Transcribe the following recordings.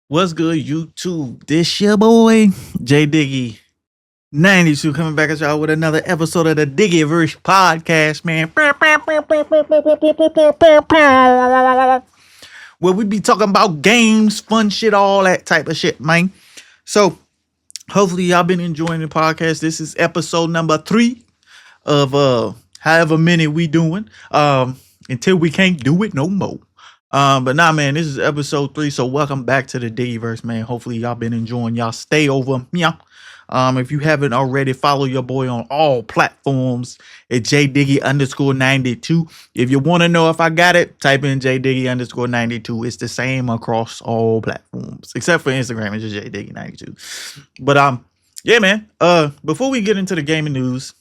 What's good, YouTube? This your boy, J Diggy 92, coming back at y'all with another episode of the Diggyverse Podcast, man. Where we be talking about games, fun shit, all that type of shit, man. So, hopefully, y'all been enjoying the podcast. This is episode number 3 of however many we doing. Until we can't do it no more. But nah, man, this is episode 3. So welcome back to the Diggyverse, man. Hopefully y'all been enjoying. Y'all stay over. Yeah. If you haven't already, follow your boy on all platforms at JDiggy_92. If you want to know if I got it, type in JDiggy_92. It's the same across all platforms except for Instagram. It's just JDiggy92. But yeah, man. Before we get into the gaming news,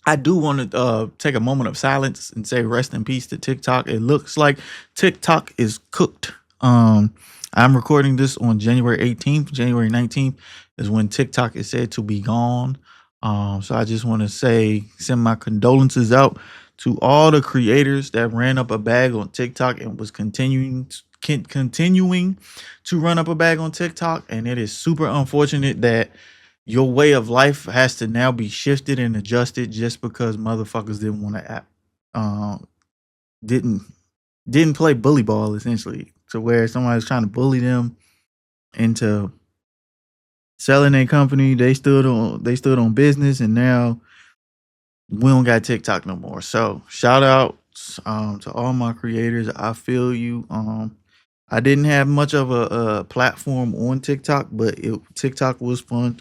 I do want to take a moment of silence and say rest in peace to TikTok. It looks like TikTok is cooked. I'm recording this on January 18th. January 19th is when TikTok is said to be gone. So I just want to send my condolences out to all the creators that ran up a bag on TikTok and was continuing to run up a bag on TikTok. And it is super unfortunate that your way of life has to now be shifted and adjusted just because motherfuckers didn't want to app, didn't play bully ball, essentially, to where somebody's trying to bully them into selling their company. They stood on business, and now we don't got TikTok no more. So shout out to all my creators. I feel you. I didn't have much of a platform on TikTok, but TikTok was fun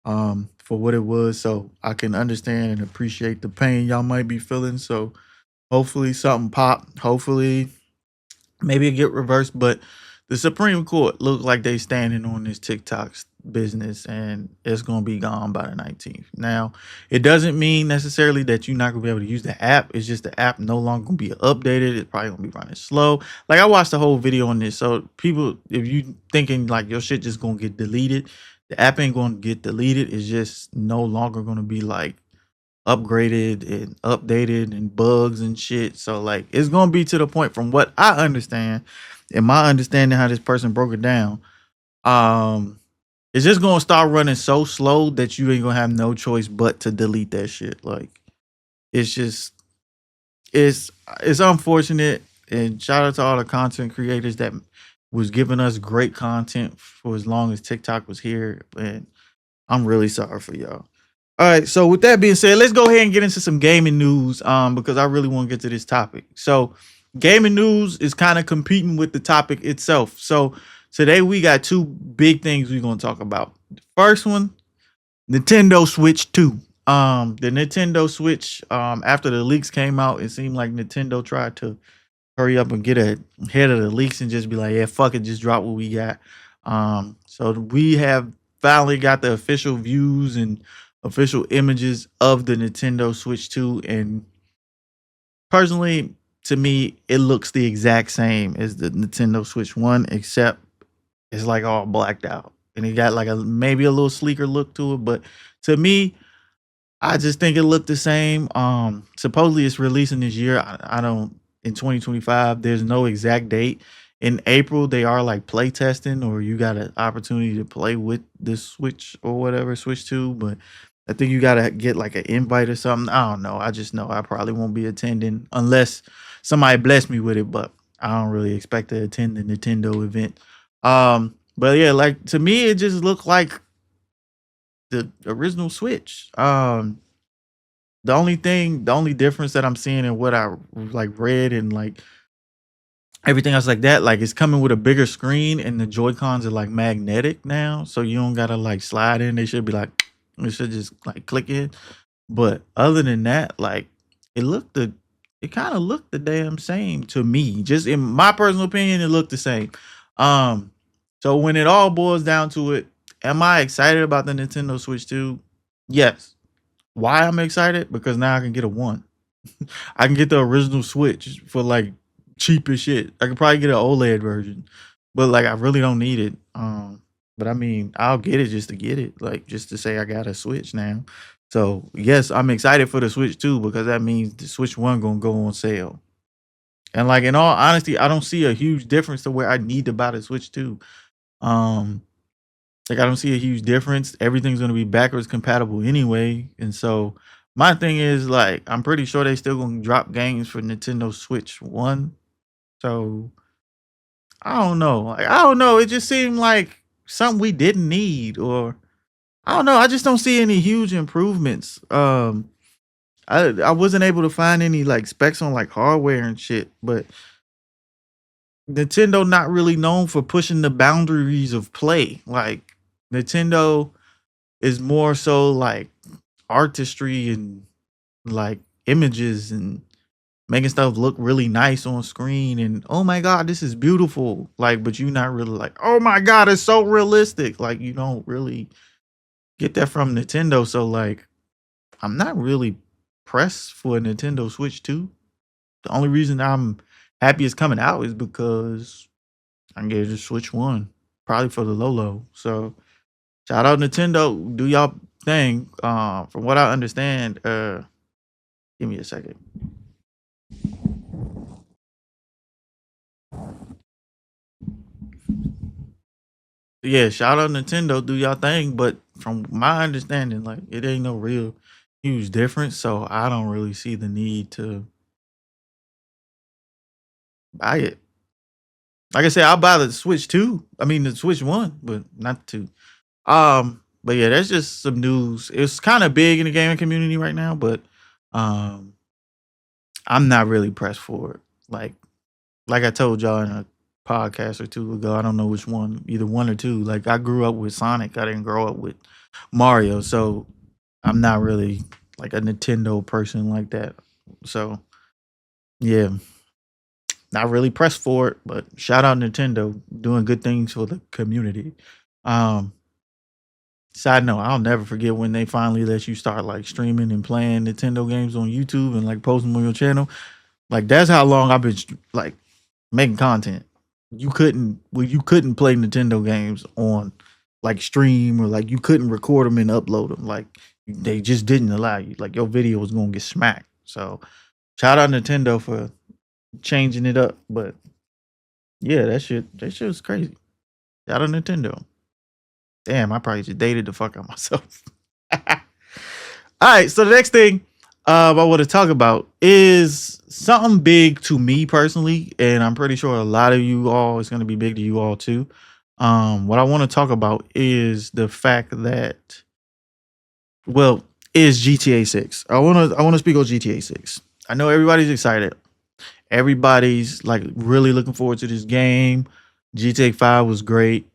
for what it was. So I can understand and appreciate the pain y'all might be feeling. So hopefully something pop. Hopefully maybe it get reversed. But the Supreme Court look like they standing on this TikTok business, and it's gonna be gone by the 19th. Now, it doesn't mean necessarily that you're not gonna be able to use the app. It's just the app no longer gonna be updated. It's probably gonna be running slow. Like, I watched the whole video on this. So people, if you thinking like your shit just gonna get deleted, the app ain't gonna get deleted. It's just no longer gonna be like upgraded and updated and bugs and shit. So like, it's gonna be to the point, from what I understand, and my understanding how this person broke it down, it's just gonna start running so slow that you ain't gonna have no choice but to delete that shit. Like, it's just it's unfortunate. And shout out to all the content creators that was giving us great content for as long as TikTok was here. And I'm really sorry for y'all. All right, so with that being said, let's go ahead and get into some gaming news. Because I really want to get to this topic. So gaming news is kind of competing with the topic itself. So today we got two big things we're gonna talk about. The first one, Nintendo Switch 2. The Nintendo Switch, after the leaks came out, it seemed like Nintendo tried to hurry up and get ahead of the leaks and just be like, yeah, fuck it, just drop what we got. So we have finally got the official views and official images of the Nintendo Switch 2, and personally, to me, it looks the exact same as the Nintendo Switch 1, except it's like all blacked out. And it got like maybe a little sleeker look to it, but to me, I just think it looked the same. Supposedly it's releasing this year. I don't, in 2025. There's no exact date. In April, they are like play testing, or you got an opportunity to play with the Switch or whatever, Switch 2. But I think you gotta get like an invite or something. I don't know. I just know I probably won't be attending unless somebody bless me with it. But I don't really expect to attend the Nintendo event. But yeah, like, to me, it just looked like the original Switch. The only difference that I'm seeing in what I like read and like everything else like that, like, it's coming with a bigger screen, and the Joy Cons are like magnetic now, so you don't gotta like slide in. They should be like, it should just like click in. But other than that, like, it looked the it kind of looked the damn same to me. Just in my personal opinion, it looked the same. Um, so when it all boils down to it, am I excited about the Nintendo Switch 2? Yes. Why I'm excited? Because now I can get a one. I can get the original Switch for like cheap as shit. I could probably get an OLED version, but like, I really don't need it. But I mean, I'll get it just to get it, like, just to say I got a Switch now. So yes, I'm excited for the Switch 2 because that means the Switch 1 gonna go on sale. And like, in all honesty, I don't see a huge difference to where I need to buy the Switch 2. Um, like I don't see a huge difference. Everything's gonna be backwards compatible anyway. And so my thing is like I'm pretty sure they still gonna drop games for Nintendo Switch 1. So I don't know. Like I don't know. It just seemed like something we didn't need, or I don't know. I just don't see any huge improvements. I wasn't able to find any like specs on like hardware and shit, but Nintendo not really known for pushing the boundaries of play. Like Nintendo is more so like artistry and like images and making stuff look really nice on screen and oh my god, this is beautiful. Like, but you not really like, oh my god, it's so realistic. Like you don't really get that from Nintendo. So like I'm not really pressed for a Nintendo Switch 2. The only reason I'm happy it's coming out is because I can get a Switch 1. Probably for the low. So shout out Nintendo. Do y'all thing. From what I understand, give me a second. Yeah, shout out Nintendo, do y'all thing. But from my understanding, like it ain't no real huge difference. So I don't really see the need to buy it. Like I said, I'll buy the Switch 2. I mean the Switch 1, but not the 2. But yeah, that's just some news. It's kind of big in the gaming community right now, but um I'm not really pressed for it. Like I told y'all in a podcast or two ago, I don't know which one, either one or two. Like I grew up with Sonic. I didn't grow up with Mario, so I'm not really like a Nintendo person like that. So yeah, not really pressed for it, but shout out Nintendo doing good things for the community. Um, Side note, I'll never forget when they finally let you start like streaming and playing Nintendo games on YouTube and like posting them on your channel. Like that's how long I've been like making content. You couldn't play Nintendo games on like stream or like you couldn't record them and upload them. Like they just didn't allow you. Like your video was gonna get smacked. So shout out Nintendo for changing it up. But yeah, that shit was crazy. Shout out Nintendo. Damn, I probably just dated the fuck out of myself. All right, so the next thing I want to talk about is something big to me personally, and I'm pretty sure a lot of you all is going to be big to you all too. What I want to talk about is the fact that, well, is GTA 6. I want to speak on GTA 6. I know everybody's excited. Everybody's like really looking forward to this game. GTA 5 was great.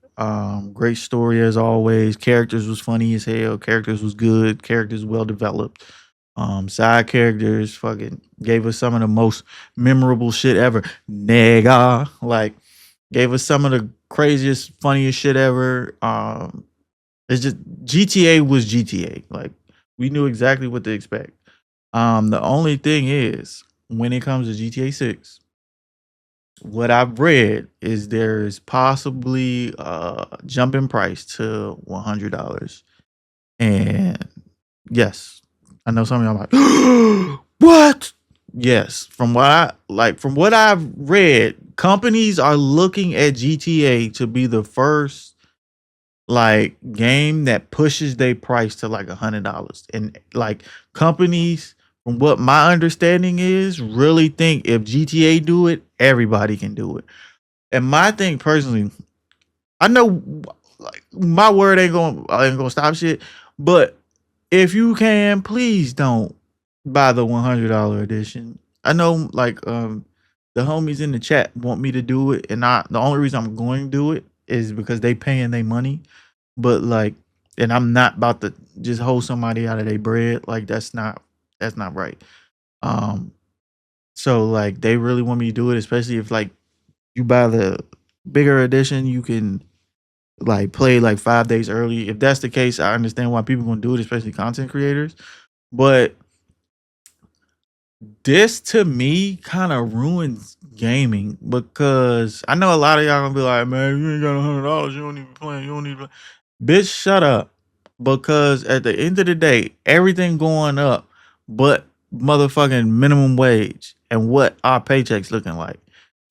Great story as always. Characters was funny as hell. Characters was good. Characters well developed. Side characters fucking gave us some of the most memorable shit ever. Nigga. Like gave us some of the craziest, funniest shit ever. It's just GTA was GTA. Like we knew exactly what to expect. The only thing is when it comes to GTA 6, what I've read is there's possibly a jump in price to $100. And yes, I know some of y'all like, what? Yes, from what I've read, companies are looking at GTA to be the first like game that pushes their price to like $100. And like companies, from what my understanding is, really think if GTA do it, everybody can do it. And my thing personally, I know like my word ain't gonna stop shit, but if you can, please don't buy the $100 edition. I know like the homies in the chat want me to do it, and the only reason I'm going to do it is because they paying their money. But like, and I'm not about to just hold somebody out of their bread. Like that's not right. Um, so like they really want me to do it, especially if like you buy the bigger edition, you can like play like 5 days early. If that's the case, I understand why people gonna do it, especially content creators. But this to me kind of ruins gaming because I know a lot of y'all gonna be like, man, you ain't got $100, you don't even play, you don't even. Bitch, shut up. Because at the end of the day, everything going up, but motherfucking minimum wage and what our paychecks looking like.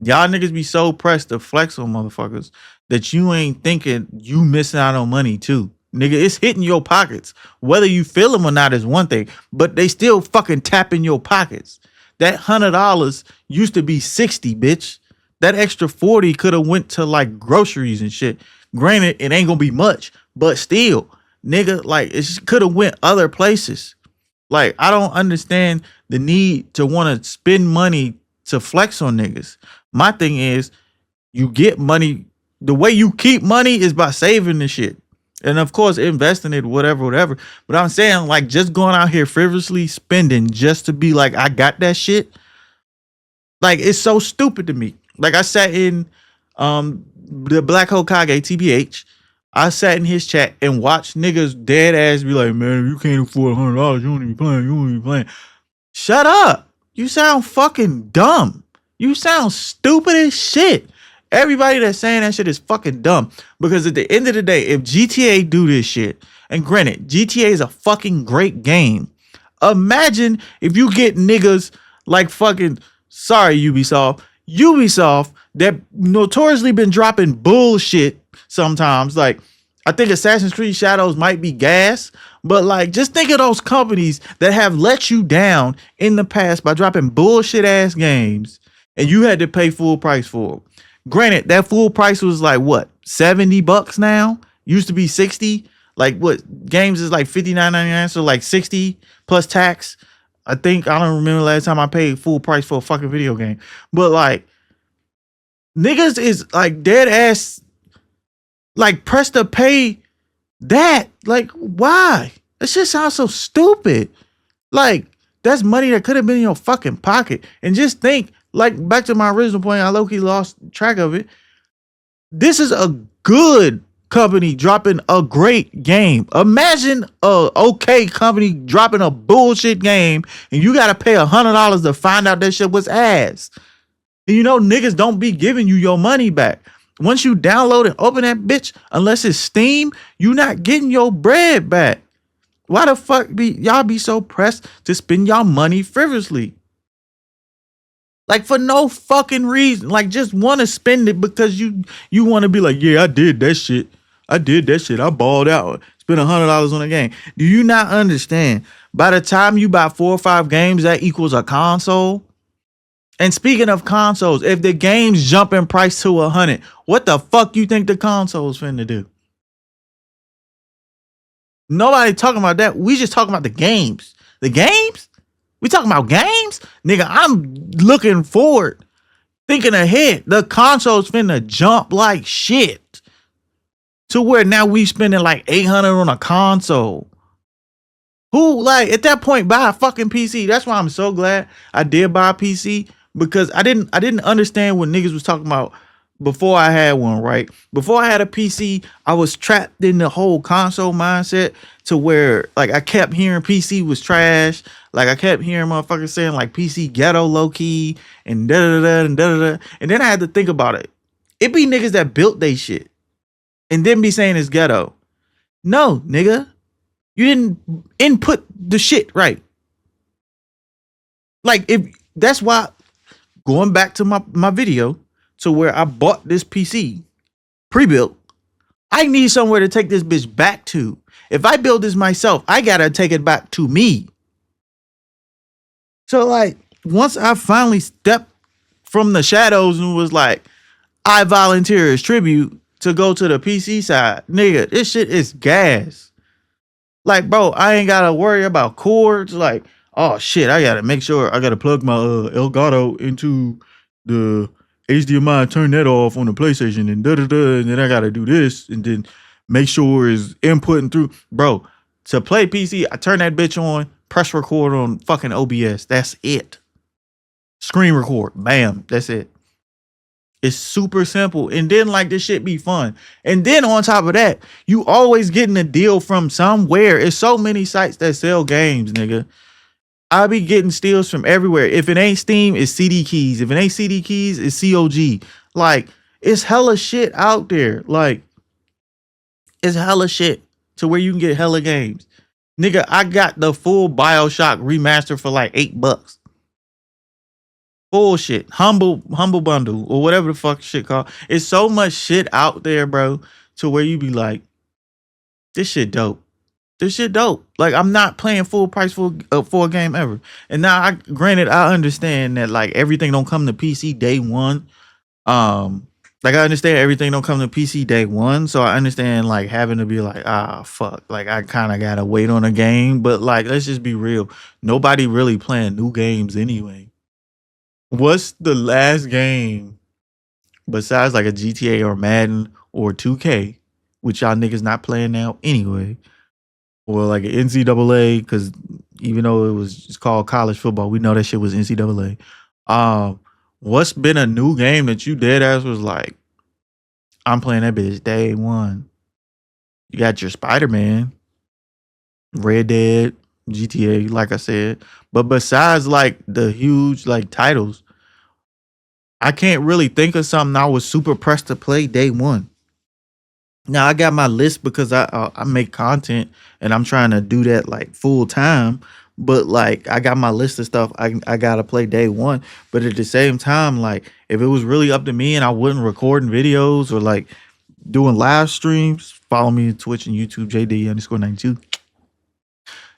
Y'all niggas be so pressed to flex on motherfuckers that you ain't thinking you missing out on money too. Nigga, it's hitting your pockets. Whether you feel them or not is one thing, but they still fucking tapping your pockets. That $100 used to be 60, bitch. That extra 40 could have went to like groceries and shit. Granted, it ain't gonna be much, but still, nigga, like it could have went other places. Like, I don't understand the need to want to spend money to flex on niggas. My thing is, you get money. The way you keep money is by saving the shit. And of course, investing it, whatever. But I'm saying, like, just going out here frivolously spending just to be like, I got that shit. Like, it's so stupid to me. Like, I sat in the Black Hokage, TBH. I sat in his chat and watched niggas dead ass be like, man, if you can't afford $100, you don't even be playing. Shut up. You sound fucking dumb. You sound stupid as shit. Everybody that's saying that shit is fucking dumb. Because at the end of the day, if GTA do this shit, and granted, GTA is a fucking great game. Imagine if you get niggas like fucking, sorry, Ubisoft that notoriously been dropping bullshit sometimes. Like, I think Assassin's Creed Shadows might be gas, but like, just think of those companies that have let you down in the past by dropping bullshit ass games, and you had to pay full price for them. Granted, that full price was like what, $70 now? Used to be 60. Like, what, games is like $59.99, so like 60 plus tax. I think, I don't remember last time I paid full price for a fucking video game. But like, niggas is like dead ass, like, press to pay that. Like, why? That shit sounds so stupid. Like, that's money that could have been in your fucking pocket. And just think, like, back to my original point, I low-key lost track of it. This is a good company dropping a great game. Imagine a okay company dropping a bullshit game and you gotta pay $100 to find out that shit was ass. And you know niggas don't be giving you your money back. Once you download and open that bitch, unless it's Steam, you not getting your bread back. Why the fuck y'all be so pressed to spend y'all money frivolously? Like, for no fucking reason. Like, just want to spend it because you want to be like, yeah, I did that shit. I balled out. Spent $100 on a game. Do you not understand? By the time you buy 4 or 5 games, that equals a console. And speaking of consoles, if the games jump in price to 100, what the fuck you think the console's finna do? Nobody talking about that. We just talking about the games. The games? We talking about games? Nigga, I'm looking forward, thinking ahead. The console's finna jump like shit. To where now we spending like $800 on a console. Who, like, at that point, buy a fucking PC? That's why I'm so glad I did buy a PC. Because I didn't understand what niggas was talking about before I had one, right? Before I had a PC, I was trapped in the whole console mindset to where, like, I kept hearing PC was trash. Like, I kept hearing motherfuckers saying, like, PC ghetto low-key and da-da-da-da and da-da-da. And then I had to think about it. It be niggas that built they shit and then be saying it's ghetto. No, nigga. You didn't input the shit right. Like, if that's why, going back to my video to where I bought this PC pre-built, I need somewhere to take this bitch back to. If I build this myself, I gotta take it back to me. So, like, once I finally stepped from the shadows and was like, I volunteer as tribute to go to the PC side, nigga, this shit is gas. Like, bro, I ain't gotta worry about cords. Like, oh shit, I gotta make sure I gotta plug my Elgato into the HDMI, turn that off on the PlayStation, and and then I gotta do this, and then make sure it's inputting through. Bro, to play PC, I turn that bitch on, press record on fucking OBS. That's it. Screen record, bam, that's it. It's super simple. And then, like, this shit be fun. And then on top of that, you always getting a deal from somewhere. It's so many sites that sell games, nigga. I be getting steals from everywhere. If it ain't Steam, it's CD Keys. If it ain't CD Keys, it's COG. Like, it's hella shit out there. Like, it's hella shit to where you can get hella games. Nigga, I got the full BioShock remaster for like $8. Bullshit. Humble bundle or whatever the fuck shit called. It's so much shit out there, bro, to where you be like, this shit dope. This shit dope. Like, I'm not playing full price for a game ever. And now, granted, I understand that like everything don't come to PC day one. Like I understand everything don't come to PC day one, so I understand like having to be like, fuck, like I kind of gotta wait on a game. But like, let's just be real. Nobody really playing new games anyway. What's the last game besides like a GTA or Madden or 2K, which y'all niggas not playing now anyway, or like an NCAA? Because even though it was just called college football, we know that shit was NCAA. What's been a new game that you dead ass was like, I'm playing that bitch day one? You got your Spider-Man, Red Dead, GTA, like I said. But besides like the huge like titles, I can't really think of something I was super pressed to play day one. Now I got my list because I make content and I'm trying to do that like full time. But like I got my list of stuff I gotta play day one. But at the same time, like if it was really up to me and I wasn't recording videos or like doing live streams, follow me on Twitch and YouTube, JD_92.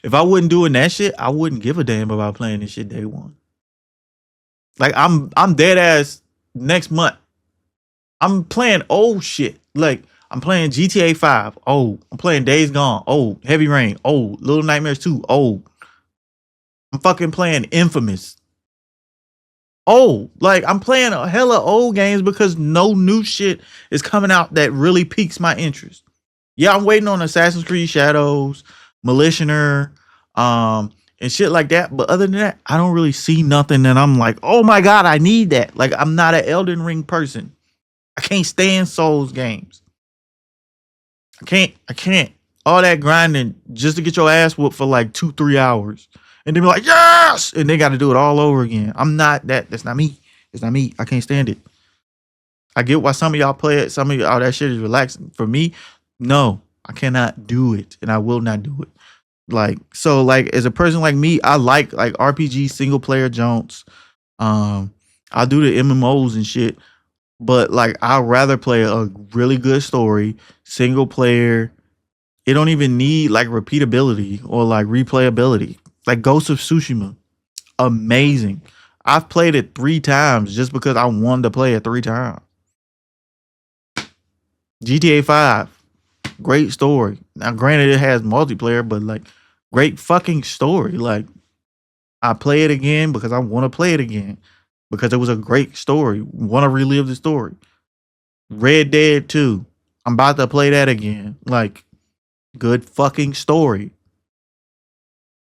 If I wasn't doing that shit, I wouldn't give a damn about playing this shit day one. Like I'm dead ass next month. I'm playing old shit. Like I'm playing GTA 5. Oh, I'm playing Days Gone. Oh, Heavy Rain. Oh, Little Nightmares 2. Oh, I'm fucking playing Infamous. Oh, like I'm playing a hella old games because no new shit is coming out that really piques my interest. Yeah, I'm waiting on Assassin's Creed Shadows, Militioner, and shit like that. But other than that, I don't really see nothing that I'm like, oh my God, I need that. Like I'm not an Elden Ring person. I can't stand Souls games. I can't. All that grinding just to get your ass whooped for like 2-3 hours. And then be like, yes! And they got to do it all over again. I'm not that. That's not me. It's not me. I can't stand it. I get why some of y'all play it. Some of y'all, that shit is relaxing. For me, no. I cannot do it. And I will not do it. Like, so like as a person like me, I like RPG single player Jones. I'll do the MMOs and shit. But like I'd rather play a really good story, single player. It don't even need like repeatability or like replayability. Like Ghost of Tsushima. Amazing. I've played it 3 times just because I wanted to play it 3 times. GTA 5. Great story. Now granted it has multiplayer, but like great fucking story. Like I play it again because I want to play it again. Because it was a great story. Want to relive the story. Red Dead 2. I'm about to play that again. Like, good fucking story.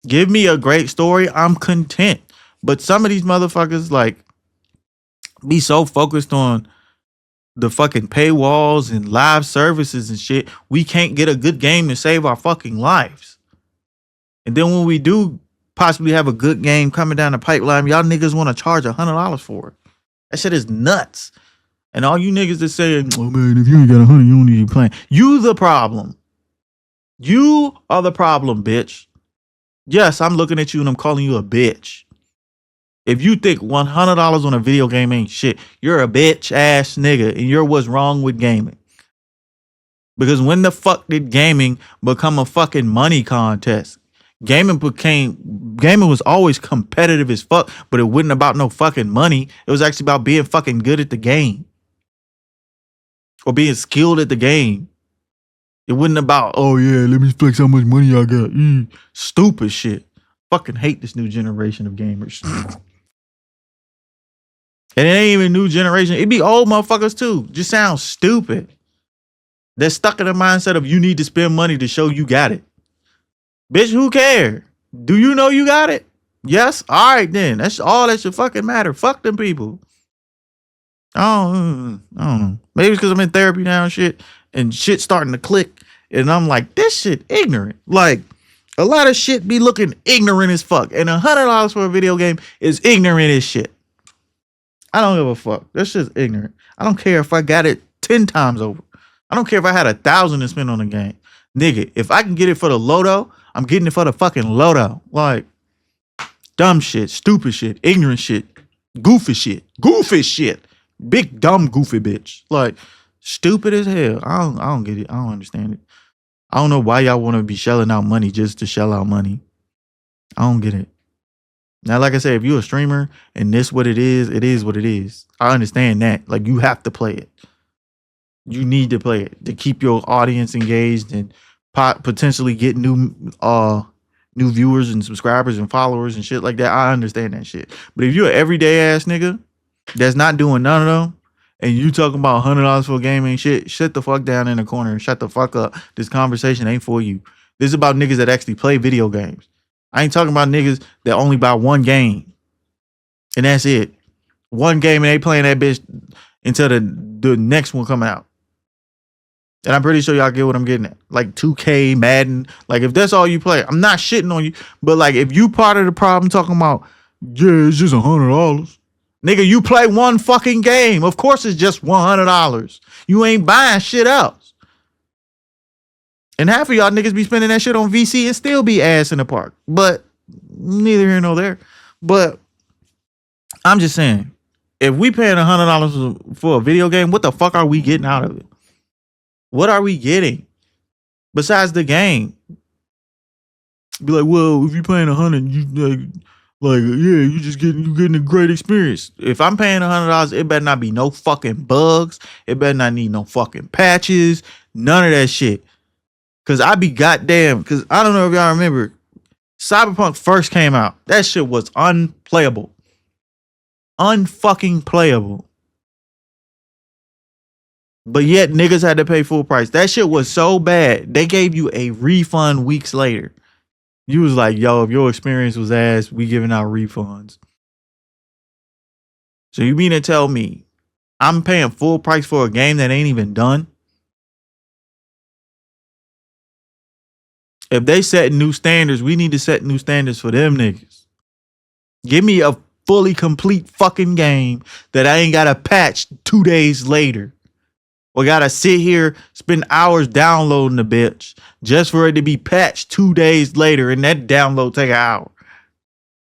Give me a great story. I'm content. But some of these motherfuckers, like, be so focused on the fucking paywalls and live services and shit, we can't get a good game to save our fucking lives. And then when we do possibly have a good game coming down the pipeline, y'all niggas want to charge $100 for it. That shit is nuts. And all you niggas that saying, oh man, if you ain't got 100, you don't need to be playing. You the problem. You are the problem, bitch. Yes, I'm looking at you and I'm calling you a bitch. If you think $100 on a video game ain't shit, you're a bitch ass nigga and you're what's wrong with gaming. Because when the fuck did gaming become a fucking money contest? Gaming was always competitive as fuck, but it wasn't about no fucking money. It was actually about being fucking good at the game. Or being skilled at the game. It wasn't about, oh yeah, let me flex how much money I got. Stupid shit. Fucking hate this new generation of gamers. And it ain't even new generation. It be old motherfuckers too. Just sounds stupid. They're stuck in the mindset of you need to spend money to show you got it. Bitch, who cares? Do you know you got it? Yes? All right, then. That's all that should fucking matter. Fuck them people. I don't know. Maybe it's because I'm in therapy now and shit starting to click. And I'm like, this shit ignorant. Like, a lot of shit be looking ignorant as fuck. And $100 for a video game is ignorant as shit. I don't give a fuck. That's just ignorant. I don't care if I got it 10 times over. I don't care if I had 1,000 to spend on the game. Nigga, if I can get it for the Loto, I'm getting it for the fucking Loto. Like, dumb shit, stupid shit, ignorant shit. Goofy shit. Goofy shit. Big dumb goofy bitch. Like stupid as hell. I don't get it. I don't understand it. I don't know why y'all want to be shelling out money just to shell out money. I don't get it. Now, like I said, if you're a streamer and this what it is what it is. I understand that. Like you have to play it. You need to play it to keep your audience engaged and potentially get new viewers and subscribers and followers and shit like that. I understand that shit. But if you're an everyday ass nigga that's not doing none of them, and you talking about $100 for a game and shit, shut the fuck down in the corner and shut the fuck up. This conversation ain't for you. This is about niggas that actually play video games. I ain't talking about niggas that only buy one game and that's it. One game and they playing that bitch until the next one come out. And I'm pretty sure y'all get what I'm getting at. Like 2K, Madden. Like if that's all you play, I'm not shitting on you. But like if you part of the problem talking about, yeah, it's just $100. Nigga, you play one fucking game. Of course it's just $100. You ain't buying shit else. And half of y'all niggas be spending that shit on VC and still be ass in the park. But neither here nor there. But I'm just saying, if we paying $100 for a video game, what the fuck are we getting out of it? What are we getting besides the game? Be like, well, if you're paying $100, you you just getting a great experience. If I'm paying $100, it better not be no fucking bugs. It better not need no fucking patches. None of that shit. Cause I be goddamn. Cause I don't know if y'all remember, Cyberpunk first came out. That shit was unplayable, unfucking playable. But yet niggas had to pay full price. That shit was so bad. They gave you a refund weeks later. You was like, yo, if your experience was ass, we giving out refunds. So you mean to tell me I'm paying full price for a game that ain't even done? If they set new standards, we need to set new standards for them niggas. Give me a fully complete fucking game that I ain't got to patch 2 days later. Or gotta sit here, spend hours downloading the bitch just for it to be patched 2 days later and that download take an hour.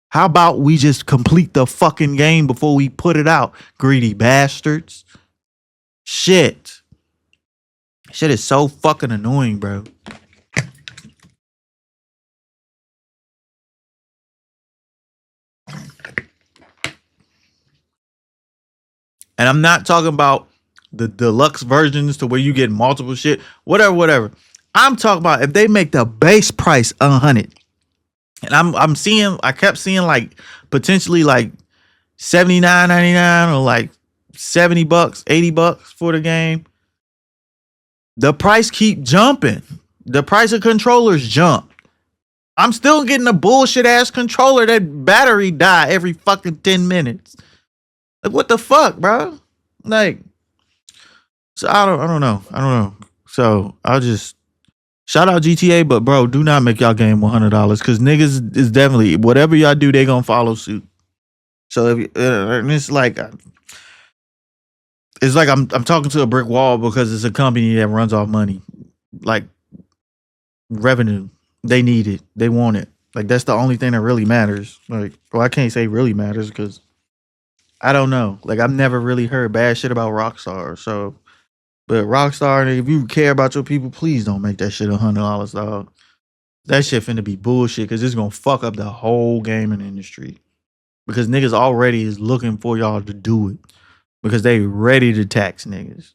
How about we just complete the fucking game before we put it out, greedy bastards? Shit. Shit is so fucking annoying, bro. And I'm not talking about the deluxe versions to where you get multiple shit, whatever. I'm talking about if they make the base price $100, and I kept seeing like potentially like $79.99 or like $70, $80 for the game. The price keep jumping. The price of controllers jump. I'm still getting a bullshit ass controller that battery die every fucking 10 minutes. Like what the fuck, bro? Like. So I don't know. So I'll just shout out GTA, but bro, do not make y'all game $100 because niggas is definitely whatever y'all do, they gonna follow suit. So if it's like I'm talking to a brick wall because it's a company that runs off money, like revenue. They need it, they want it. Like that's the only thing that really matters. Like, well, I can't say really matters because I don't know. Like I've never really heard bad shit about Rockstar, so. But Rockstar, if you care about your people, please don't make that shit $100, dog. That shit finna be bullshit because it's gonna fuck up the whole gaming industry. Because niggas already is looking for y'all to do it. Because they ready to tax niggas.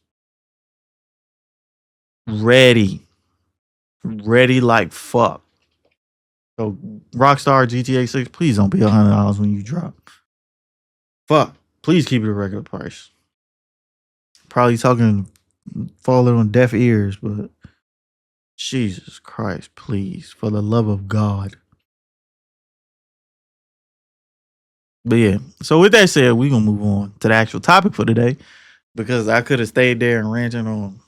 Ready like fuck. So Rockstar GTA 6, please don't be $100 when you drop. Fuck. Please keep it a regular price. Probably talking falling on deaf ears, but Jesus Christ, please, for the love of God. But yeah, so with that said, we're gonna move on to the actual topic for today because I could have stayed there and ranting on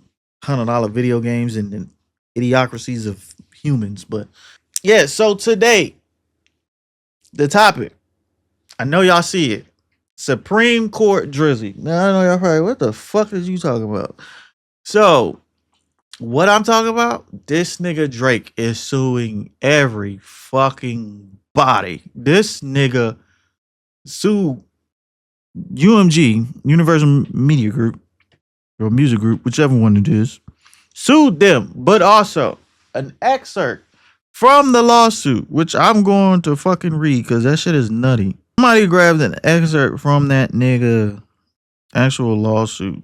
$100 video games and the idiocracies of humans. But yeah, so today, the topic, I know y'all see it. Supreme Court Drizzy. Now I know y'all probably, what the fuck is you talking about? So what I'm talking about, this nigga Drake is suing every fucking body. This nigga sued UMG, Universal Media Group, or Music Group, whichever one it is, sued them, but also an excerpt from the lawsuit, which I'm going to fucking read because that shit is nutty. Somebody grabbed an excerpt from that nigga actual lawsuit,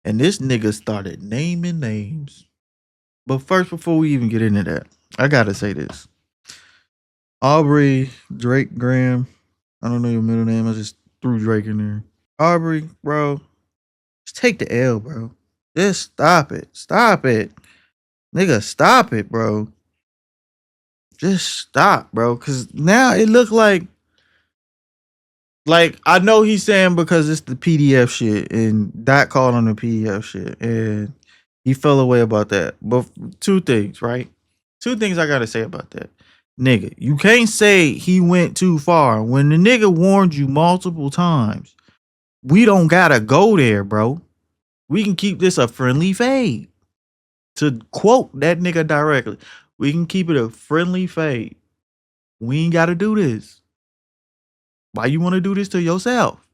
and this nigga started naming names. But first, before we even get into that, I gotta say this. Aubrey, Drake, Graham, I don't know your middle name, I just threw Drake in there. Aubrey, bro, just take the L, bro. Just stop it. Stop it. Nigga, stop it, bro. Just stop, bro. Cause now it look like I know he's saying because it's the PDF shit and Dot called on the PDF shit and he fell away about that. But two things, right? Two things I gotta say about that. Nigga, you can't say he went too far when the nigga warned you multiple times. We don't gotta go there, bro. We can keep this a friendly fade. To quote that nigga directly, we can keep it a friendly fade. We ain't gotta do this. Why you want to do this to yourself?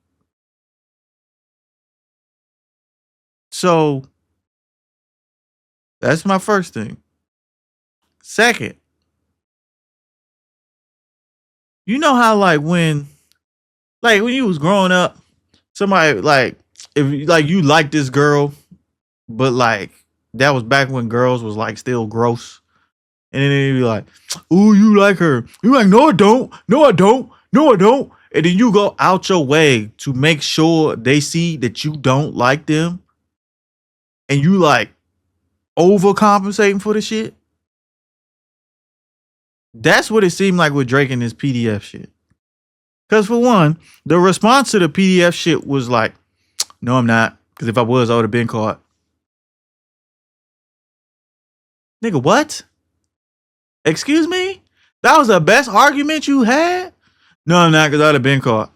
So that's my first thing. Second, you know how when you was growing up, somebody if you like this girl, but that was back when girls was still gross. And then they'd be like, ooh, you like her. You like, no, I don't. No, I don't. No, I don't. And then you go out your way to make sure they see that you don't like them. And you overcompensating for the shit. That's what it seemed like with Drake and this PDF shit. Because for one, the response to the PDF shit was like, no, I'm not. Because if I was, I would have been caught. Nigga, what? Excuse me? That was the best argument you had? No, I'm not, because I would have been caught.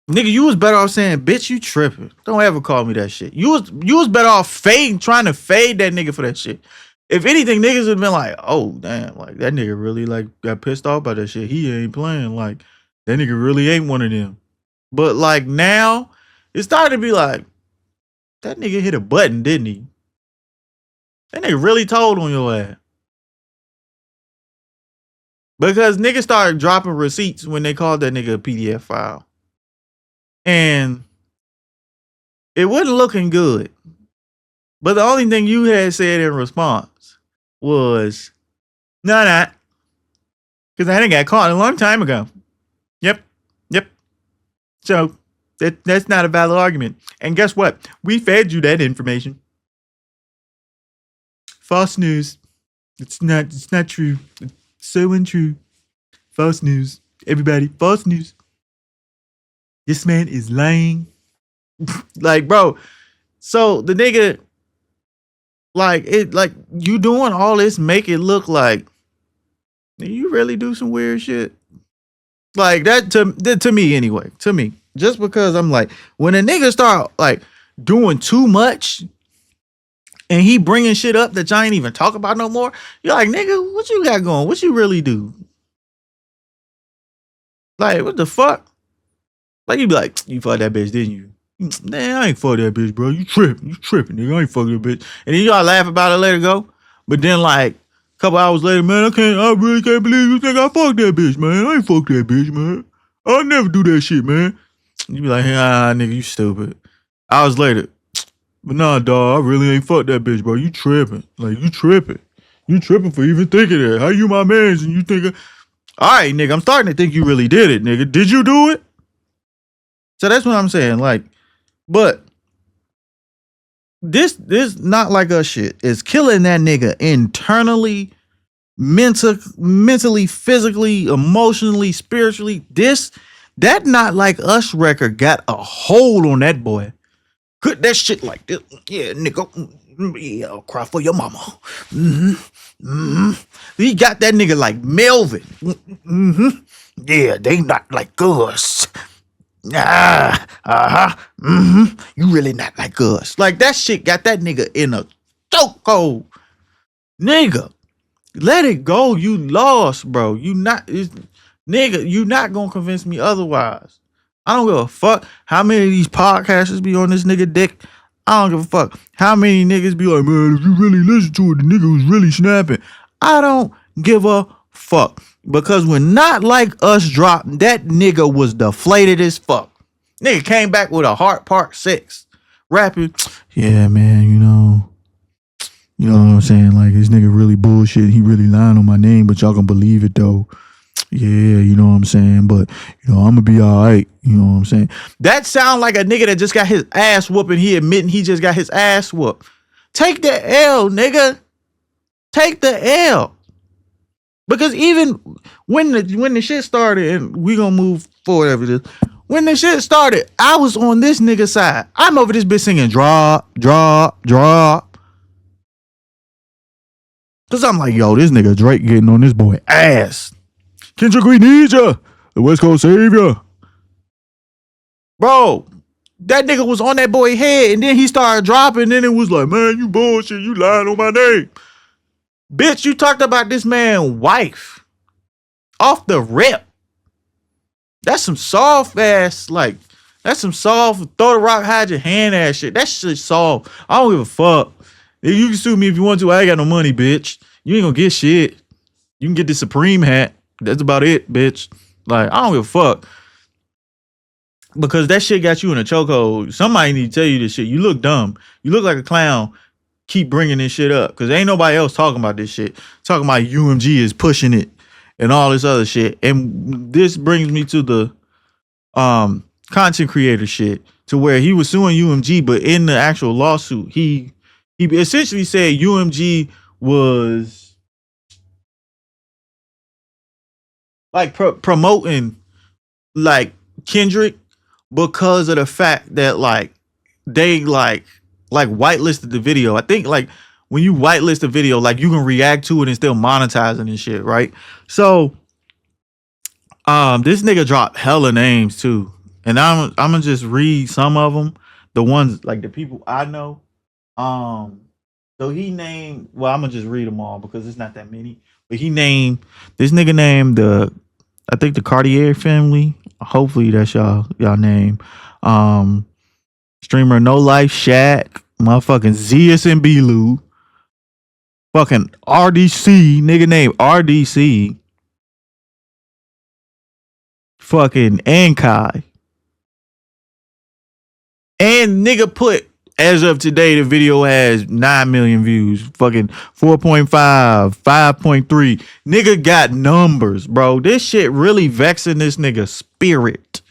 Nigga, you was better off saying, bitch, you tripping. Don't ever call me that shit. You was better off trying to fade that nigga for that shit. If anything, niggas would have been like, oh, damn, that nigga really got pissed off by that shit. He ain't playing. That nigga really ain't one of them. But now, it started to be like, that nigga hit a button, didn't he? That nigga really told on your ass. Because niggas started dropping receipts when they called that nigga a PDF file. And it wasn't looking good. But the only thing you had said in response was, no, not. Because I done got caught a long time ago. Yep. So that's not a valid argument. And guess what? We fed you that information. False news. It's not true. It's so untrue. False news. Everybody, false news. This man is lying. Bro. So the nigga, you doing all this make it look like you really do some weird shit. That to me anyway. To me. Just because I'm when a nigga start doing too much and he bringing shit up that y'all ain't even talk about no more, you're like, nigga, what you got going? What you really do? What the fuck? You be like, you fucked that bitch, didn't you? Nah, I ain't fuck that bitch, bro. You tripping, nigga. I ain't fuck that bitch. And then y'all laugh about it, let it go. But then a couple hours later, man, I really can't believe you think I fucked that bitch, man. I ain't fuck that bitch, man. I'll never do that shit, man. You be like, nigga, you stupid. Hours later, but nah, dawg, I really ain't fuck that bitch, bro. You tripping. You tripping. You tripping for even thinking that. How you my mans and you think all right, nigga, I'm starting to think you really did it, nigga. Did you do it? So that's what I'm saying. But this not like us shit is killing that nigga internally, mentally, physically, emotionally, spiritually. That not like us record got a hold on that boy. Could that shit like this? Yeah, nigga. Yeah, I'll cry for your mama. He got that nigga like Melvin. Yeah, they not like us. You really not like us. That shit got that nigga in a chokehold. Nigga, let it go. You lost, bro. You not. Nigga, you not gonna convince me otherwise. I don't give a fuck how many of these podcasters be on this nigga dick. I don't give a fuck how many niggas be like, man, if you really listen to it, the nigga was really snapping. I don't give a fuck. Because when Not Like Us dropped, that nigga was deflated as fuck. Nigga came back with a Heart Part 6. Rapping, yeah, man, you know what I'm saying? Like, this nigga really bullshit. He really lying on my name, but y'all gonna believe it though. Yeah, you know what I'm saying? But, you know, I'm gonna be all right. You know what I'm saying? That sound like a nigga that just got his ass whooped and he admitting he just got his ass whooped. Take the L, nigga. Take the L. Because even when the shit started, and we gonna move forward after this, when the shit started, I was on this nigga side. I'm over this bitch singing drop, drop, drop. Cause I'm like, yo, this nigga Drake getting on this boy ass. Kendrick, we need ya. The West Coast savior. Bro, that nigga was on that boy head, and then he started dropping, and then it was like, man, you bullshit, you lying on my name. Bitch, you talked about this man's wife. Off the rip. That's some soft ass, like, that's some soft, throw the rock, hide your hand ass shit. That shit soft. I don't give a fuck. You can sue me if you want to. I ain't got no money, bitch. You ain't gonna get shit. You can get the Supreme hat. That's about it, bitch. Like, I don't give a fuck. Because that shit got you in a chokehold. Somebody need to tell you this shit. You look dumb. You look like a clown. Keep bringing this shit up. Because ain't nobody else talking about this shit. Talking about UMG is pushing it. And all this other shit. And this brings me to the content creator shit. To where he was suing UMG. But in the actual lawsuit, he essentially said UMG was like promoting like Kendrick because of the fact that like they like whitelisted the video. I think like when you whitelist a video, like you can react to it and still monetizing and shit, right? So this nigga dropped hella names too. And I'm gonna just read some of them. The ones like the people I know. So he named, well, I'm gonna just read them all because it's not that many. But he named, this nigga named I think the Cartier family. Hopefully that's y'all name. Streamer No Life Shaq, motherfucking Zeus and Belu, fucking RDC, nigga named RDC, fucking Ankai. And nigga put, as of today, the video has 9 million views. Fucking 4.5, 5.3. Nigga got numbers, bro. This shit really vexing this nigga spirit.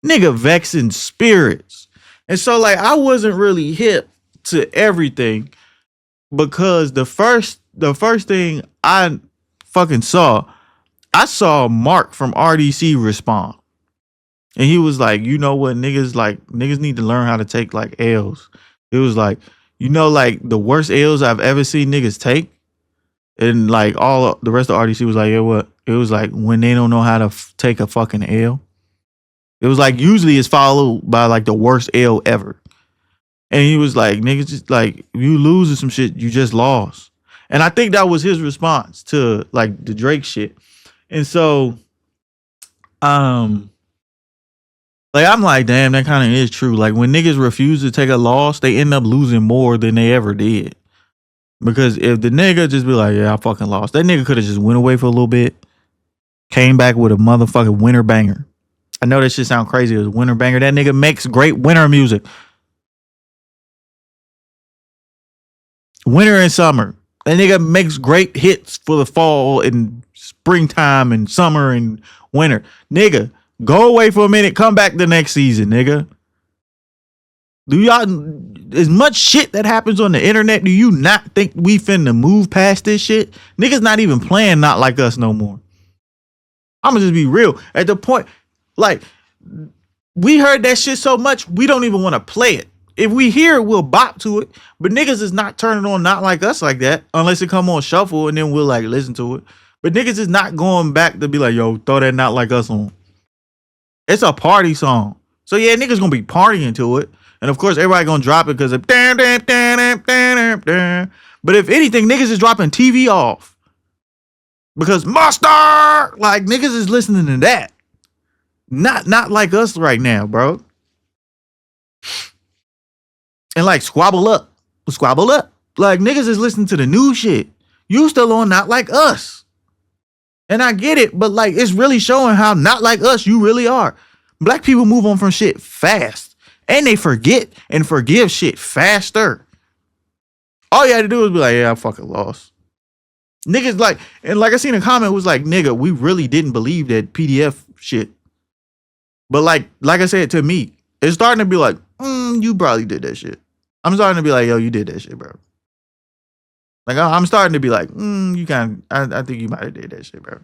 Nigga vexing spirits. And so, like, I wasn't really hip to everything because the first thing I fucking saw, I saw Mark from RDC respond. And he was like, you know what, niggas need to learn how to take like L's. It was like, you know, like the worst L's I've ever seen niggas take. And like all the rest of RDC was like, yeah, what? It was like when they don't know how to take a fucking L. It was like usually it's followed by like the worst L ever. And he was like, niggas just like, if you lose or some shit, you just lost. And I think that was his response to like the Drake shit. And so, like, I'm like, damn, that kind of is true. Like, when niggas refuse to take a loss, they end up losing more than they ever did. Because if the nigga just be like, yeah, I fucking lost, that nigga could have just went away for a little bit, came back with a motherfucking winter banger. I know that shit sound crazy. It was a winter banger. That nigga makes great winter music. Winter and summer. That nigga makes great hits for the fall and springtime and summer and winter. Nigga, go away for a minute. Come back the next season, nigga. Do y'all, as much shit that happens on the internet, do you not think we finna move past this shit? Niggas not even playing Not Like Us no more. I'ma just be real. At the point, like, we heard that shit so much, we don't even want to play it. If we hear it, we'll bop to it. But niggas is not turning on Not Like Us like that unless it come on shuffle and then we'll like listen to it. But niggas is not going back to be like, yo, throw that Not Like Us on. It's a party song. So yeah, niggas gonna be partying to it. And of course, everybody gonna drop it because of but if anything, niggas is dropping TV off. Because Monster, like niggas is listening to that. Not like us right now, bro. And like squabble up. Like niggas is listening to the new shit. You still on Not Like Us. And I get it, but like it's really showing how not like us you really are. Black people move on from shit fast. And they forget and forgive shit faster. All you had to do was be like, yeah, I fucking lost. Niggas like, and like I seen a comment was like, nigga, we really didn't believe that PDF shit. But like I said, to me, it's starting to be like, you probably did that shit. I'm starting to be like, yo, you did that shit, bro. Like I'm starting to be like, you kind of, I think you might have did that shit, bro.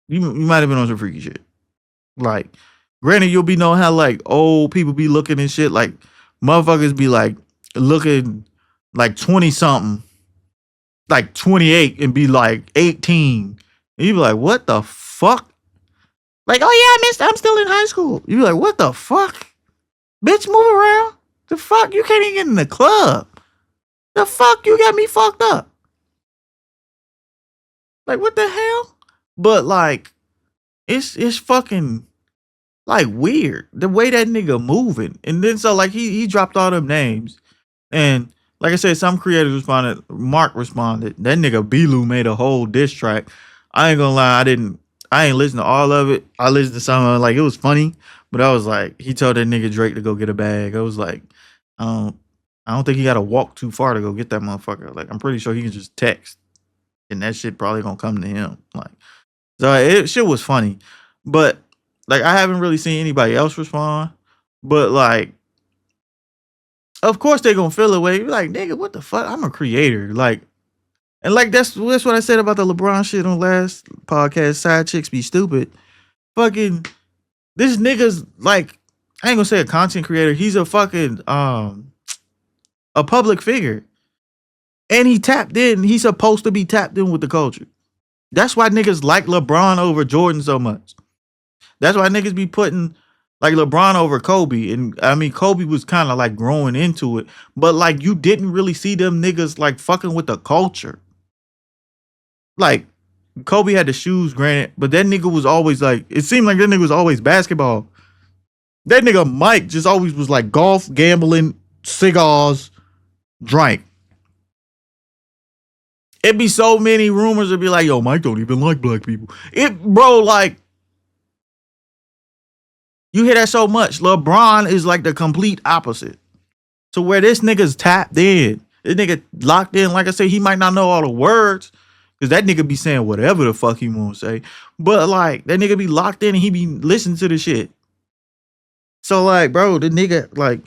You might have been on some freaky shit. Like, granted, you'll be knowing how like old people be looking and shit. Like motherfuckers be like looking like 20 something, like 28 and be like 18. And you be like, what the fuck? Like, oh yeah, I'm still in high school. You be like, what the fuck? Bitch, move around. The fuck? You can't even get in the club. The fuck? You got me fucked up. Like, what the hell? But like, it's fucking like weird the way that nigga moving. And then so like he dropped all them names. And like I said, some creators responded. Mark responded. That nigga B-Lou made a whole diss track. I ain't gonna lie, I ain't listened to all of it. I listened to some of it, like it was funny, but I was like, he told that nigga Drake to go get a bag. I was like, I don't think he gotta walk too far to go get that motherfucker. Like, I'm pretty sure he can just text. And that shit probably gonna come to him. Like, so shit was funny. But like I haven't really seen anybody else respond. But like, of course they gonna feel away. You're like, nigga, what the fuck? I'm a creator. Like, and like that's what I said about the LeBron shit on last podcast. Side chicks be stupid. Fucking this nigga's like, I ain't gonna say a content creator. He's a fucking a public figure. And he tapped in. He's supposed to be tapped in with the culture. That's why niggas like LeBron over Jordan so much. That's why niggas be putting like LeBron over Kobe. And I mean, Kobe was kind of like growing into it. But like you didn't really see them niggas like fucking with the culture. Like Kobe had the shoes, granted, but that nigga was always like, it seemed like that nigga was always basketball. That nigga Mike just always was like golf, gambling, cigars, drink. It'd be so many rumors. It'd be like, yo, Mike don't even like black people. Bro, like, you hear that so much. LeBron is like the complete opposite. So where this nigga's tapped in, this nigga locked in, like I say, he might not know all the words, because that nigga be saying whatever the fuck he want to say. But like, that nigga be locked in and he be listening to the shit. So like, bro, the nigga, like,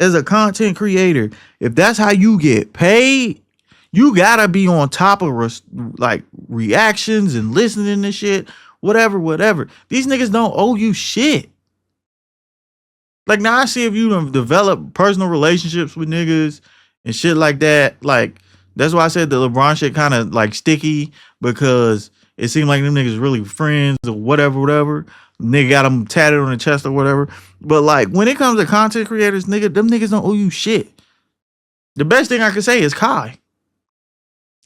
as a content creator, if that's how you get paid, you gotta be on top of like reactions and listening to shit, whatever. These niggas don't owe you shit. Like now I see if you don't develop personal relationships with niggas and shit like that. Like that's why I said the LeBron shit kind of like sticky, because it seemed like them niggas really friends or whatever. Nigga got them tatted on the chest or whatever. But like when it comes to content creators, nigga, them niggas don't owe you shit. The best thing I can say is Kai.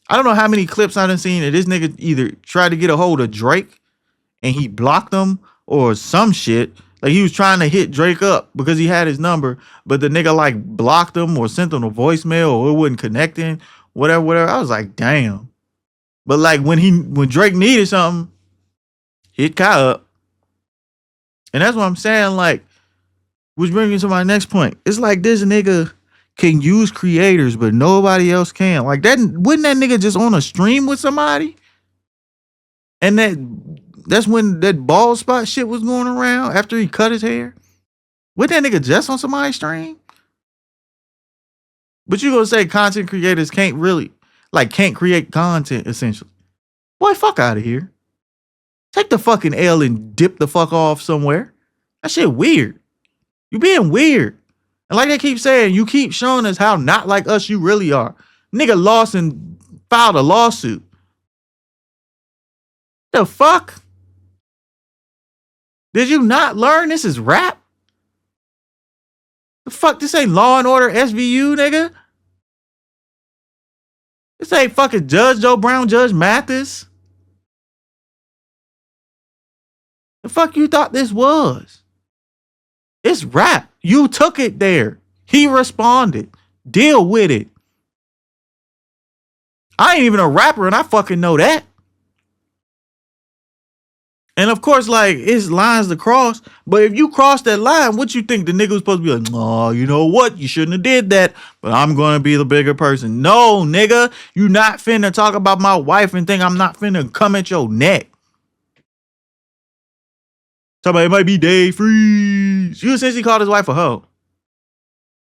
I don't know how many clips I done seen that this nigga either tried to get a hold of Drake and he blocked him or some shit. Like he was trying to hit Drake up because he had his number, but the nigga like blocked him or sent him a voicemail or it wasn't connecting, whatever. I was like, damn. But like when Drake needed something, hit Kai up. And that's what I'm saying, like, which brings me to my next point. It's like this nigga can use creators, but nobody else can. Like that, wouldn't that nigga just on a stream with somebody? And that's when that bald spot shit was going around after he cut his hair. Wouldn't that nigga just on somebody's stream? But you gonna say content creators can't create content essentially. Boy, fuck out of here. Take the fucking L and dip the fuck off somewhere. That shit weird. You being weird. And like they keep saying, you keep showing us how not like us you really are. Nigga lost and filed a lawsuit. The fuck? Did you not learn this is rap? The fuck? This ain't Law and Order SVU, nigga. This ain't fucking Judge Joe Brown, Judge Mathis. The fuck you thought this was? It's rap. You took it there. He responded. Deal with it. I ain't even a rapper and I fucking know that. And of course, like, it's lines to cross. But if you cross that line, what you think the nigga was supposed to be like, oh, you know what? You shouldn't have did that. But I'm going to be the bigger person. No, nigga. You not finna talk about my wife and think I'm not finna come at your neck. Somebody might be Dave Freeze. You essentially called his wife a hoe.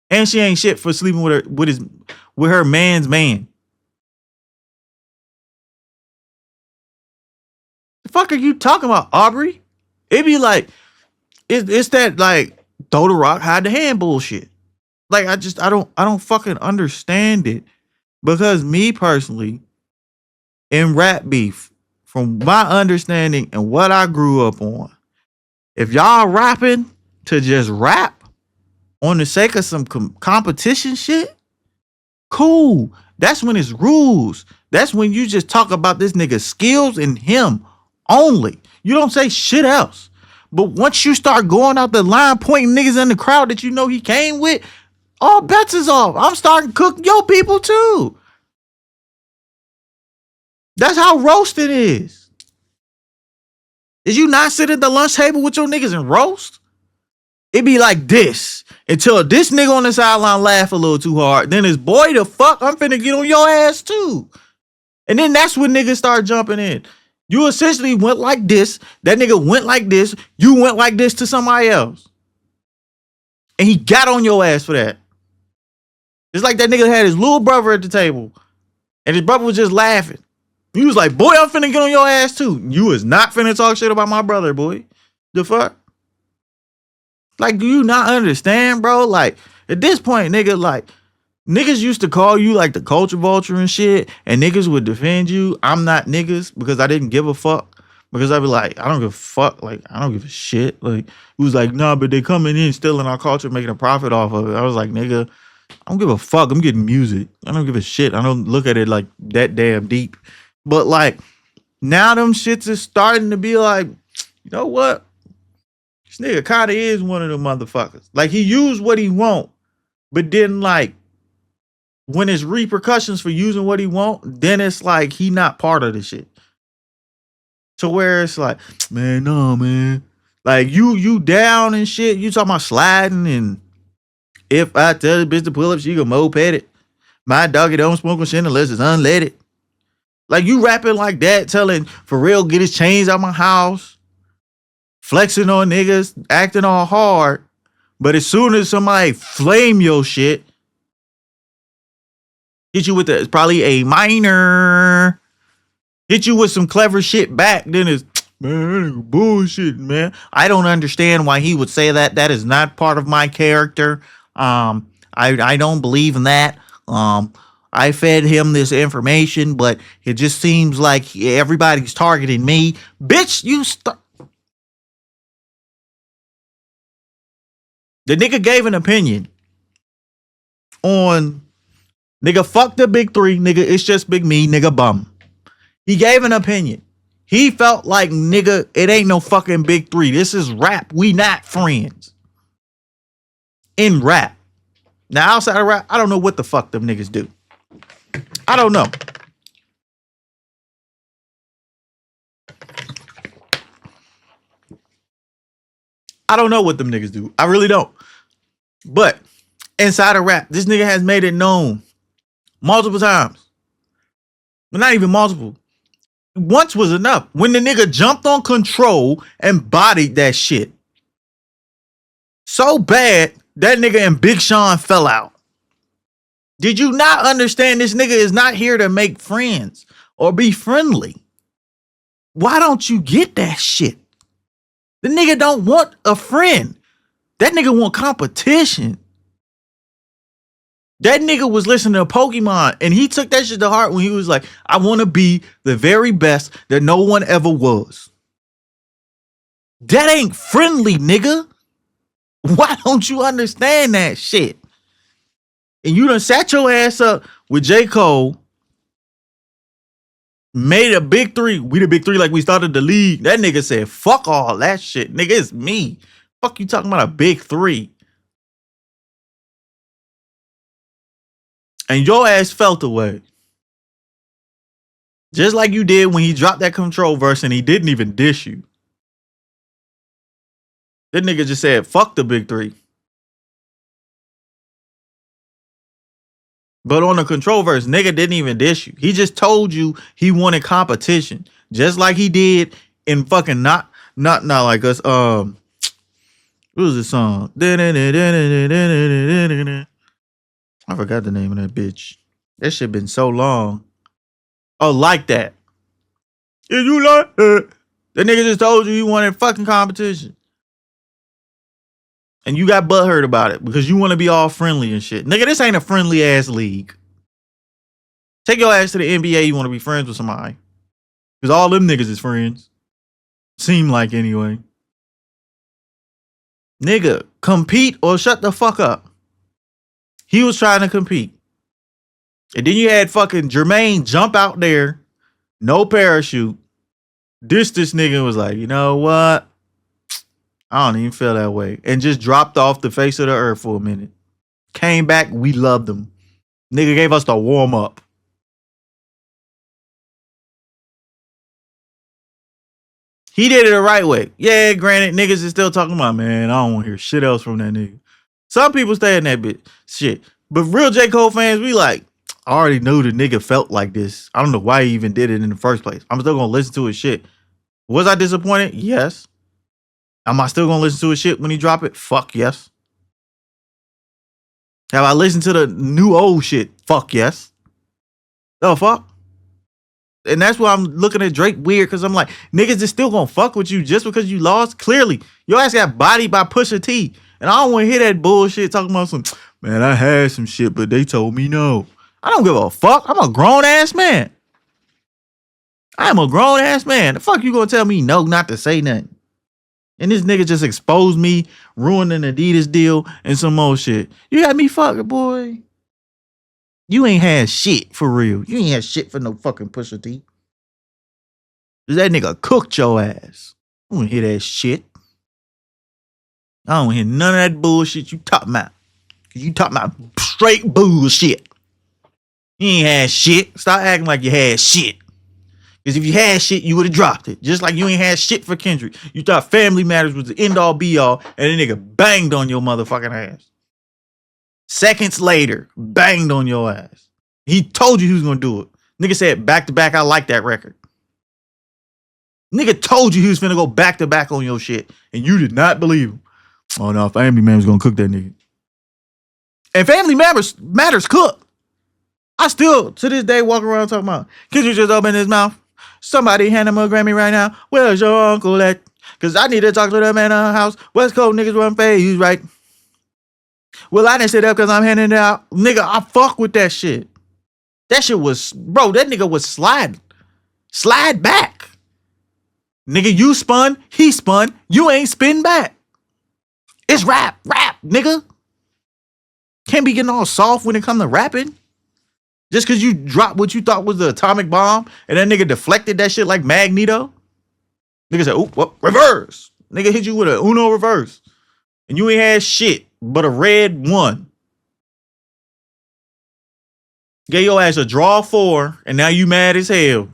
And she ain't shit for sleeping with her man's man. The fuck are you talking about, Aubrey? It be like, it's that like throw the rock, hide the hand bullshit. Like I don't fucking understand it. Because me personally, in rap beef, from my understanding and what I grew up on, if y'all rapping to just rap on the sake of some competition shit, cool. That's when it's rules. That's when you just talk about this nigga's skills and him only. You don't say shit else. But once you start going out the line, pointing niggas in the crowd that you know he came with, all bets is off. I'm starting to cook your people too. That's how roasting is. Is you not sit at the lunch table with your niggas and roast? It be like this until this nigga on the sideline laugh a little too hard. Then it's boy the fuck, I'm finna get on your ass too. And then that's when niggas start jumping in. You essentially went like this. That nigga went like this. You went like this to somebody else. And he got on your ass for that. It's like that nigga had his little brother at the table. And his brother was just laughing. He was like, boy, I'm finna get on your ass too. You is not finna talk shit about my brother, boy. The fuck? Like, do you not understand, bro? Like, at this point, nigga, like, niggas used to call you like the culture vulture and shit, and niggas would defend you. I'm not niggas because I didn't give a fuck. Because I'd be like, I don't give a fuck. Like, I don't give a shit. Like, it was like, nah, but they coming in, stealing our culture, making a profit off of it. I was like, nigga, I don't give a fuck. I'm getting music. I don't give a shit. I don't look at it like that damn deep. But like, now them shits is starting to be like, you know what? This nigga kind of is one of them motherfuckers. Like, he used what he want, but then like, when it's repercussions for using what he want, then it's like he not part of the shit. To where it's like, man, no, man. Like, you down and shit. You talking about sliding, and if I tell the bitch to pull up, she gonna moped it. My doggy don't smoke on shit unless it's unleaded. Like, you rapping like that, telling for real, get his chains out my house, flexing on niggas, acting all hard. But as soon as somebody flame your shit, hit you with the probably a minor, hit you with some clever shit back, then it's, man, bullshit, man. I don't understand why he would say that. That is not part of my character. I don't believe in that. I fed him this information, but it just seems like everybody's targeting me. Bitch, the nigga gave an opinion on nigga, fuck the big three, nigga, it's just big me, nigga, bum. He gave an opinion. He felt like, nigga, it ain't no fucking big three. This is rap. We not friends. In rap. Now, outside of rap, I don't know what the fuck them niggas do. I don't know. I don't know what them niggas do. I really don't. But inside of rap, this nigga has made it known multiple times. But not even multiple. Once was enough. When the nigga jumped on Control and bodied that shit so bad, that nigga and Big Sean fell out. Did you not understand this nigga is not here to make friends or be friendly? Why don't you get that shit? The nigga don't want a friend. That nigga want competition. That nigga was listening to Pokemon and he took that shit to heart when he was like, I want to be the very best that no one ever was. That ain't friendly, nigga. Why don't you understand that shit? And you done sat your ass up with J. Cole Made a big three. We the big three like we started the league. That nigga said, fuck all that shit. Nigga, it's me. Fuck you talking about a big three. And your ass felt away. Just like you did when he dropped that control verse and he didn't even dish you. That nigga just said, fuck the big three. But on the control verse, nigga didn't even dish you. He just told you he wanted competition. Just like he did in fucking not like us. What was the song? I forgot the name of that bitch. That shit been so long. Oh, like that. If you like it. That nigga just told you he wanted fucking competition. And you got butthurt about it because you want to be all friendly and shit. Nigga, this ain't a friendly ass league. Take your ass to the NBA, you want to be friends with somebody. Because all them niggas is friends. Seem like anyway. Nigga, compete or shut the fuck up. He was trying to compete. And then you had fucking Jermaine jump out there, no parachute. This nigga was like, you know what? I don't even feel that way. And just dropped off the face of the earth for a minute. Came back, we loved him. Nigga gave us the warm up. He did it the right way. Yeah, granted, niggas is still talking about, man, I don't want to hear shit else from that nigga. Some people stay in that bitch. Shit. But real J. Cole fans, we like, I already knew the nigga felt like this. I don't know why he even did it in the first place. I'm still going to listen to his shit. Was I disappointed? Yes. Am I still going to listen to his shit when he drop it? Fuck yes. Have I listened to the new old shit? Fuck yes. The fuck? And that's why I'm looking at Drake weird, because I'm like, niggas is still going to fuck with you just because you lost? Clearly, your ass got bodied by Pusha T. And I don't want to hear that bullshit talking about some, man, I had some shit, but they told me no. I don't give a fuck. I'm a grown-ass man. I am a grown-ass man. The fuck you gonna tell me no not to say nothing? And this nigga just exposed me, ruining an Adidas deal and some more shit. You got me fucking, boy. You ain't had shit for real. You ain't had shit for no fucking Pusha T. That nigga cooked your ass. I don't wanna hear that shit. I don't hear none of that bullshit you talking about. Cause you talking about straight bullshit. You ain't had shit. Stop acting like you had shit. Because if you had shit, you would have dropped it. Just like you ain't had shit for Kendrick. You thought Family Matters was the end all be all, and the nigga banged on your motherfucking ass. Seconds later, banged on your ass. He told you he was gonna do it. Nigga said back to back, I like that record. Nigga told you he was finna go back to back on your shit, and you did not believe him. Oh no, Family Matters gonna cook that nigga. And Family Matters cook. I still, to this day, walk around talking about, Kendrick just opened his mouth. Somebody hand him a Grammy right now. Where's your uncle at? Because I need to talk to that man in the house. West Coast niggas run phase, right? Well, I didn't sit up because I'm handing it out. Nigga, I fuck with that shit. That shit was, bro, that nigga was slide back. Nigga, you spun, he spun, you ain't spin back. It's rap, nigga. Can't be getting all soft when it comes to rapping. Just because you dropped what you thought was the atomic bomb and that nigga deflected that shit like Magneto. Nigga said, oh, what? Reverse. Nigga hit you with a Uno reverse. And you ain't had shit but a red one. Gave your ass a draw 4 and now you mad as hell.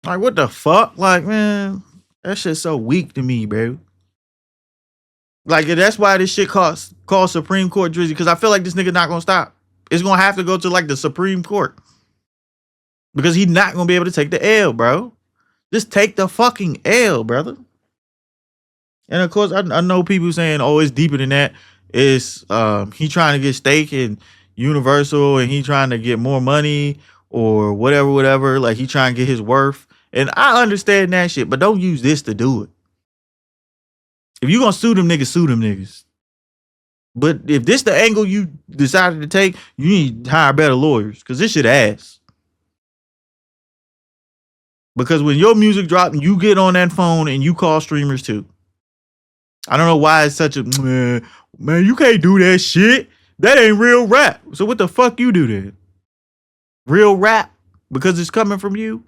Like, what the fuck? Like, man, that shit's so weak to me, bro. Like, that's why this shit called Supreme Court Drizzy, because I feel like this nigga not gonna stop. It's gonna have to go to like the Supreme Court. Because he's not gonna be able to take the L, bro. Just take the fucking L, brother. And of course, I know people saying, oh, it's deeper than that. It's he trying to get stake in Universal and he trying to get more money or whatever. Like he trying to get his worth. And I understand that shit, but don't use this to do it. If you gonna sue them niggas. But if this the angle you decided to take, you need to hire better lawyers. Cause this shit ass. Because when your music drops, you get on that phone and you call streamers too. I don't know why it's such a, man, you can't do that shit. That ain't real rap. So what the fuck you do then? real rap because it's coming from you.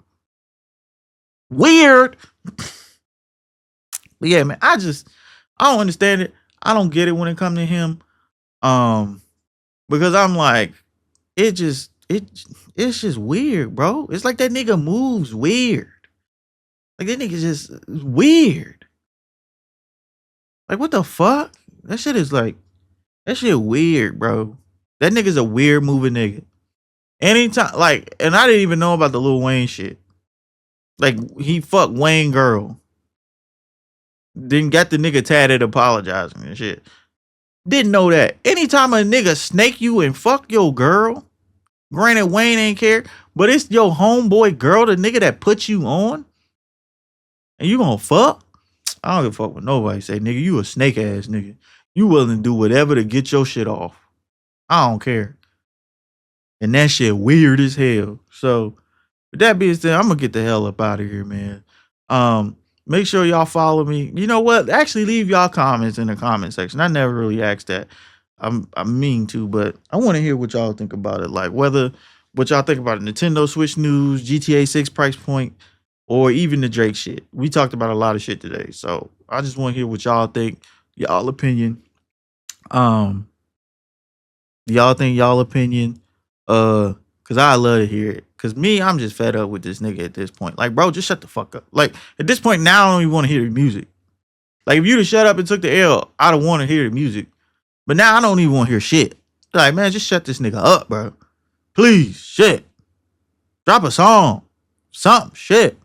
Weird. But yeah, man, I don't understand it. I don't get it when it comes to him. Because I'm like, it's just weird, bro. It's like that nigga moves weird. Like that nigga just weird. Like what the fuck? That shit weird, bro. That nigga's a weird moving nigga. Anytime, like, and I didn't even know about the Lil Wayne shit. Like he fucked Wayne girl. Then got the nigga tatted apologizing and shit. Didn't know that. Anytime a nigga snake you and fuck your girl, granted Wayne ain't care, but it's your homeboy girl, the nigga that put you on, and you gonna fuck? I don't give a fuck what nobody say, nigga. You a snake ass nigga. You willing to do whatever to get your shit off. I don't care. And that shit weird as hell. So with that being said, I'm gonna get the hell up out of here, man. Make sure y'all follow me. You know what? Actually, leave y'all comments in the comment section. I never really asked that. I'm mean to, but I want to hear what y'all think about it. Like what y'all think about Nintendo Switch news, GTA 6 price point, or even the Drake shit. We talked about a lot of shit today, so I just want to hear what y'all think, y'all opinion. Y'all think y'all opinion? Cause I love to hear it. Cause me, I'm just fed up with this nigga at this point. Like, bro, just shut the fuck up. Like at this point now, I don't even want to hear the music. Like if you'd have shut up and took the L, I'd have want to hear the music. But now I don't even want to hear shit. Like, man, just shut this nigga up, bro. Please, shit. Drop a song. Something, shit.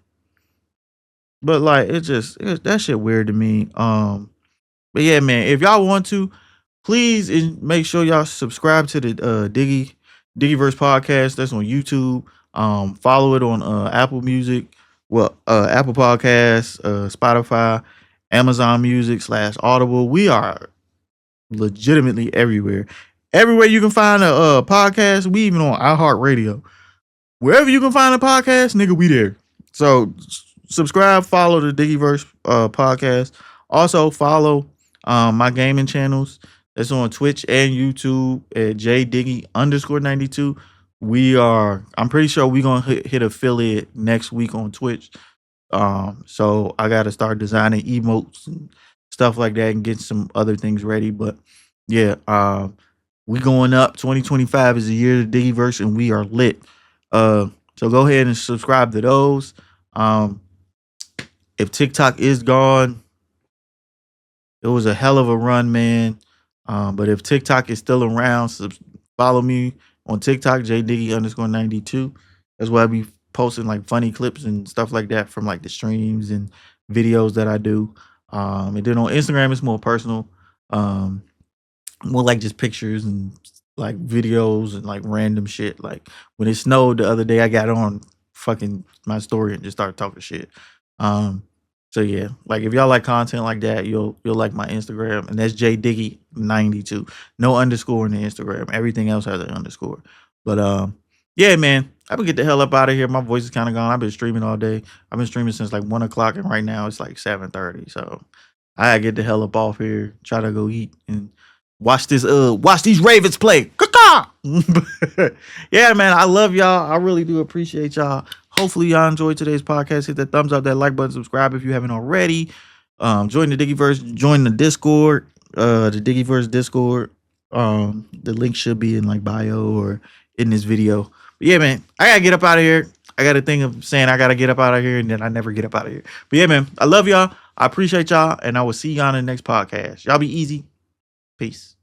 But like, that shit weird to me. But yeah, man, if y'all want to, please make sure y'all subscribe to the Diggyverse Podcast. That's on YouTube. Follow it on Apple Music, Apple Podcasts, Spotify, Amazon Music /Audible. We are legitimately everywhere. Everywhere you can find a podcast, we even on iHeartRadio. Wherever you can find a podcast, nigga, we there. So subscribe, follow the Diggyverse Podcast. Also follow my gaming channels. That's on Twitch and YouTube at jdiggy_92. I'm pretty sure we're gonna hit affiliate next week on Twitch. So I gotta start designing emotes and stuff like that and get some other things ready. But yeah, we going up. 2025 is the year of the Diggyverse, and we are lit. So go ahead and subscribe to those. If TikTok is gone, it was a hell of a run, man. But if TikTok is still around, follow me on TikTok, jdiggy_92. That's where I be posting like funny clips and stuff like that from like the streams and videos that I do. And then on Instagram, it's more personal. More like just pictures and like videos and like random shit. Like when it snowed the other day, I got on fucking my story and just started talking shit. So yeah, like if y'all like content like that, you'll like my Instagram, and that's jdiggy92. No underscore in the Instagram. Everything else has an underscore. But yeah, man, I'm gonna get the hell up out of here. My voice is kind of gone. I've been streaming all day. I've been streaming since like 1:00, and right now it's like 7:30. So I gotta get the hell up off here. Try to go eat and watch these Ravens play. Yeah, man, I love y'all. I really do appreciate y'all. Hopefully y'all enjoyed today's podcast. Hit that thumbs up, that like button, subscribe if you haven't already. Join the Diggyverse, join the Discord, the Diggyverse Discord. The link should be in like bio or in this video. But yeah, man, I gotta get up out of here. I got a thing of saying I gotta get up out of here, and then I never get up out of here. But yeah, man, I love y'all. I appreciate y'all, and I will see y'all in the next podcast. Y'all be easy. Peace.